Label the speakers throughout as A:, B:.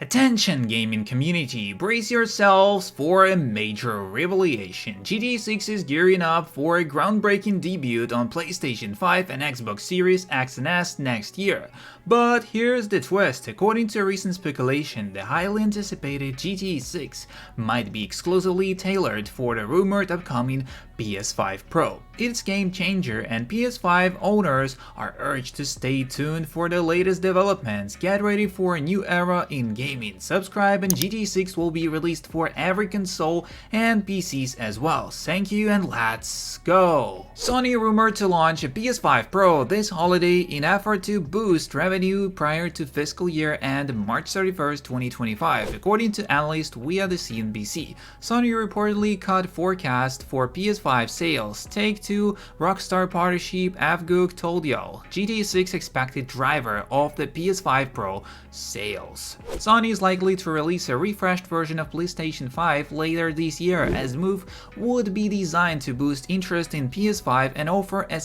A: Attention gaming community, brace yourselves for a major revelation. GTA 6 is gearing up for a groundbreaking debut on PlayStation 5 and Xbox Series X and S next year. But here's the twist: according to recent speculation, the highly anticipated GTA 6 might be exclusively tailored for the rumored upcoming PS5 Pro. It's game changer, and PS5 owners are urged to stay tuned for the latest developments. Get ready for a new era in gaming. Subscribe and GTA 6 will be released for every console and PCs as well. Thank you and let's go! Sony rumored to launch a PS5 Pro this holiday in effort to boost revenue prior to fiscal year end March 31st, 2025. According to analysts via the CNBC, Sony reportedly cut forecast for PS5 sales. Take-Two Rockstar partnership Avgook told y'all GTA 6 expected driver of the PS5 Pro sales. Sony is likely to release a refreshed version of PlayStation 5 later this year, as the move would be designed to boost interest in PS5 and offer a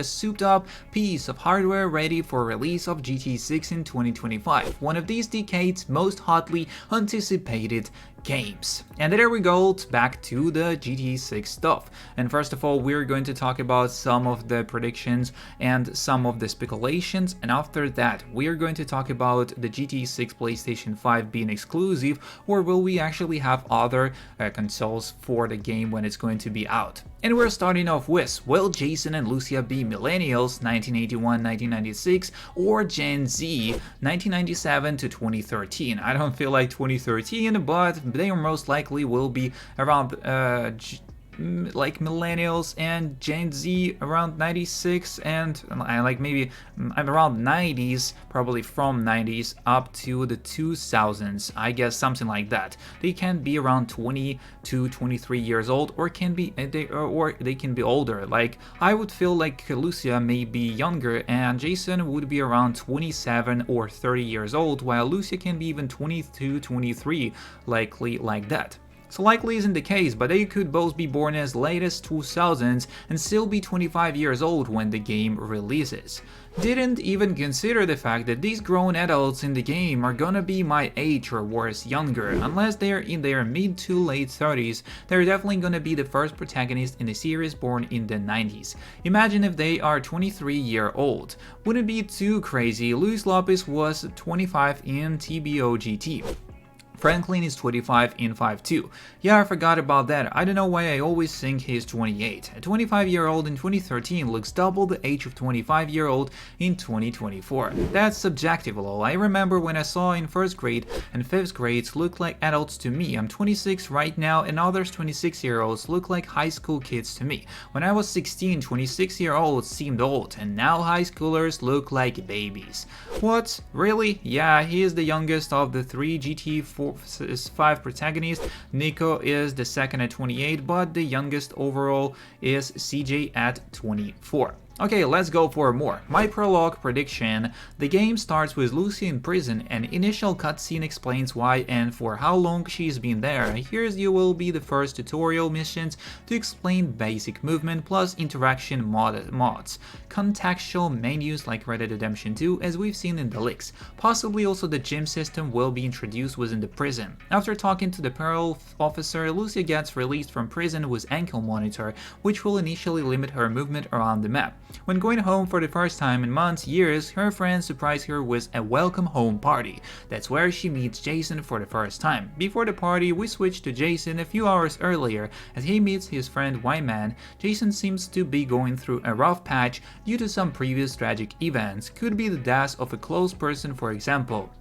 A: souped-up piece of hardware ready for release of GTA 6 in 2025, one of these decade's most hotly anticipated games. And there we go, back to the GTA 6 stuff. And first of all, we're going to talk about some of the predictions and some of the speculations, and after that we're going to talk about the GTA 6 PlayStation 5 being exclusive, or will we actually have other consoles for the game when it's going to be out. And we're starting off with, will Jason and Lucia be millennials 1981-1996 or Gen Z 1997 to 2013? I don't feel like 2013, but they most likely will be around like millennials, and Gen Z around 96, and like maybe around 90s, probably from 90s up to the 2000s, I guess, something like that. They can be around 20 to 23 years old, or can be they can be older. Like, I would feel like Lucia may be younger and Jason would be around 27 or 30 years old, while Lucia can be even 22, 23, likely like that. So likely isn't the case, but they could both be born as late as 2000s and still be 25 years old when the game releases. Didn't even consider the fact that these grown adults in the game are gonna be my age or worse, younger. Unless they're in their mid to late 30s, they're definitely gonna be the first protagonist in the series born in the 90s. Imagine if they are 23-year-old. Wouldn't be too crazy. Luis Lopez was 25 in TBOGT. Franklin is 25 in 5'2". Yeah, I forgot about that. I don't know why I always think he's 28. A 25-year-old in 2013 looks double the age of 25-year-old in 2024. That's subjective, lol. I remember when I saw in 1st grade and 5th grades look like adults to me. I'm 26 right now, and others 26-year-olds look like high school kids to me. When I was 16, 26-year-olds seemed old, and now high schoolers look like babies. What? Really? Yeah, he is the youngest of the three GTA 5 protagonists. Nico is the second at 28, but the youngest overall is CJ at 24. Okay, let's go for more. My prologue prediction: the game starts with Lucia in prison. An initial cutscene explains why and for how long she's been there. Here's you will be the first tutorial missions to explain basic movement plus interaction mods. Contextual menus like Red Dead Redemption 2, as we've seen in the leaks. Possibly also the gym system will be introduced within the prison. After talking to the parole officer, Lucia gets released from prison with ankle monitor, which will initially limit her movement around the map. When going home for the first time in months, years, her friends surprise her with a welcome home party. That's where she meets Jason for the first time. Before the party, we switch to Jason a few hours earlier as he meets his friend Wyman. Jason seems to be going through a rough patch due to some previous tragic events. Could be the death of a close person, for example.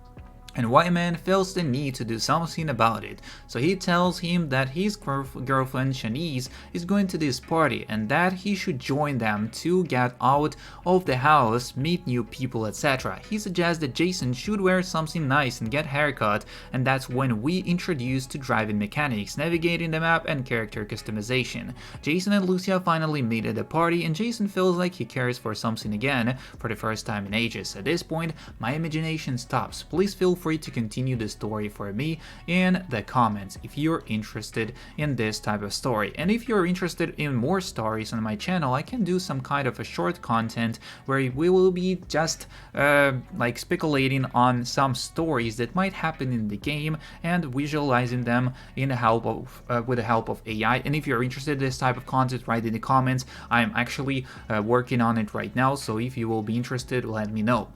A: And Wyman feels the need to do something about it, so he tells him that his girlfriend Shanice is going to this party and that he should join them to get out of the house, meet new people, etc. He suggests that Jason should wear something nice and get a haircut, and that's when we introduce to driving mechanics, navigating the map, and character customization. Jason and Lucia finally meet at the party, and Jason feels like he cares for something again for the first time in ages. At this point, my imagination stops. Please feel free free to continue the story for me in the comments if you're interested in this type of story. And if you're interested in more stories on my channel, I can do some kind of a short content where we will be just like speculating on some stories that might happen in the game and visualizing them in the help of with the help of AI. And if you're interested in this type of content, write in the comments. I'm actually working on it right now, so if you will be interested, let me know.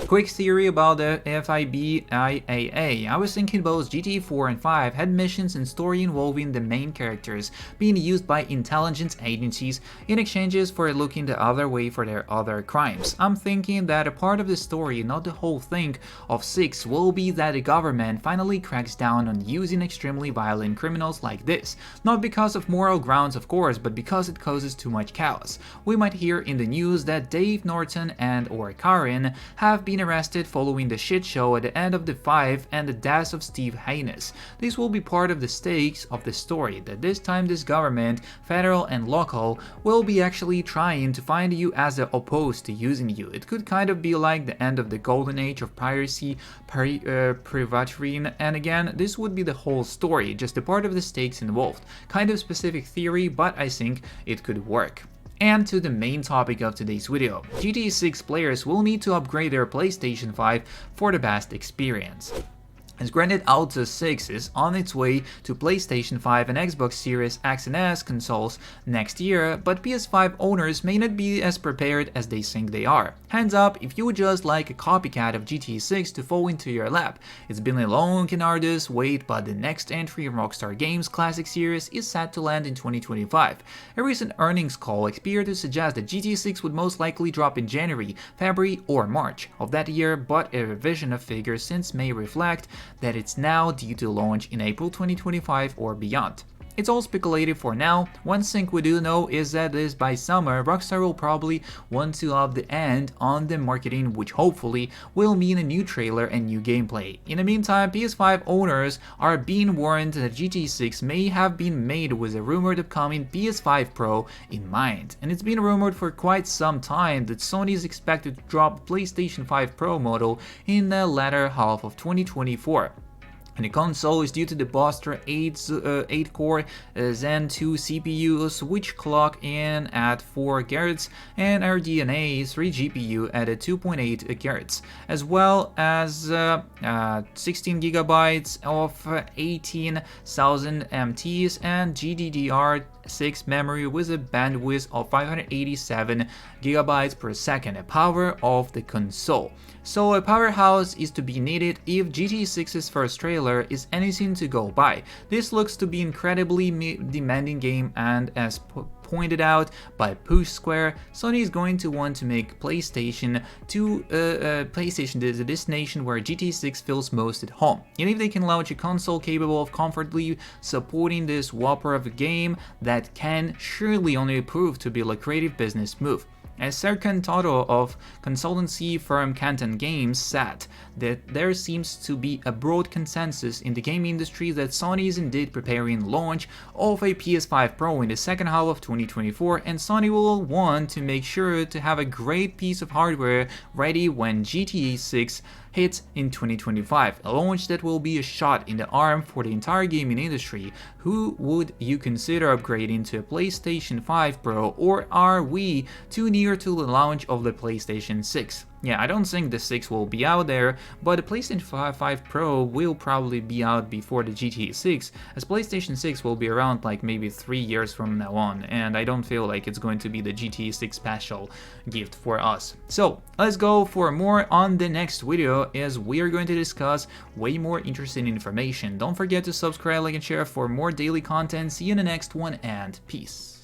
A: Quick theory about the FIBIAA. I was thinking both GTA 4 and 5 had missions and story involving the main characters being used by intelligence agencies in exchanges for looking the other way for their other crimes. I'm thinking that a part of the story, not the whole thing, of 6 will be that the government finally cracks down on using extremely violent criminals like this. Not because of moral grounds, of course, but because it causes too much chaos. We might hear in the news that Dave Norton and or Karen have been arrested following the shit show at the end of the 5 and the deaths of Steve Haynes. This will be part of the stakes of the story, that this time this government, federal and local, will be actually trying to find you as opposed to using you. It could kind of be like the end of the golden age of piracy, privateering, and again, this would be the whole story, just a part of the stakes involved. Kind of specific theory, but I think it could work. And to the main topic of today's video, GTA 6 players will need to upgrade their PlayStation 5 for the best experience. As Grand Theft Auto 6 is on its way to PlayStation 5 and Xbox Series X and S consoles next year, but PS5 owners may not be as prepared as they think they are. Hands up if you would just like a copycat of GTA 6 to fall into your lap. It's been a long and arduous wait, but the next entry in Rockstar Games Classic Series is set to land in 2025. A recent earnings call appeared to suggest that GTA 6 would most likely drop in January, February or March of that year, but a revision of figures since may reflect that it's now due to launch in April 2025 or beyond. It's all speculative for now. One thing we do know is that this by summer, Rockstar will probably want to up the end on the marketing, which hopefully will mean a new trailer and new gameplay. In the meantime, PS5 owners are being warned that GTA 6 may have been made with a rumored upcoming PS5 Pro in mind. And it's been rumored for quite some time that Sony is expected to drop PlayStation 5 Pro model in the latter half of 2024. And the console is due to the booster 8-core Zen 2 CPU, which clock in at 4 GHz, and RDNA 3 GPU at a 2.8 GHz, as well as 16 GB of 18,000 MTs and GDDR6 memory with a bandwidth of 587 GB per second, a power of the console. So a powerhouse is to be needed if GTA 6's first trailer is anything to go by. This looks to be incredibly demanding game, and as pointed out by Push Square, Sony is going to want to make PlayStation the destination where GTA 6 feels most at home. And if they can launch a console capable of comfortably supporting this whopper of a game, that can surely only prove to be a lucrative business move. As Serkan Toto of consultancy firm Canton Games said, that there seems to be a broad consensus in the game industry that Sony is indeed preparing launch of a PS5 Pro in the second half of 2024, and Sony will want to make sure to have a great piece of hardware ready when GTA 6 hits in 2025, a launch that will be a shot in the arm for the entire gaming industry. Who would you consider upgrading to a PlayStation 5 Pro, or are we too near to the launch of the PlayStation 6? Yeah, I don't think the 6 will be out there, but the PlayStation 5 Pro will probably be out before the GTA 6, as PlayStation 6 will be around like maybe 3 years from now on, and I don't feel like it's going to be the GTA 6 special gift for us. So let's go for more on the next video, as we are going to discuss way more interesting information. Don't forget to subscribe, like and share for more daily content. See you in the next one, and peace.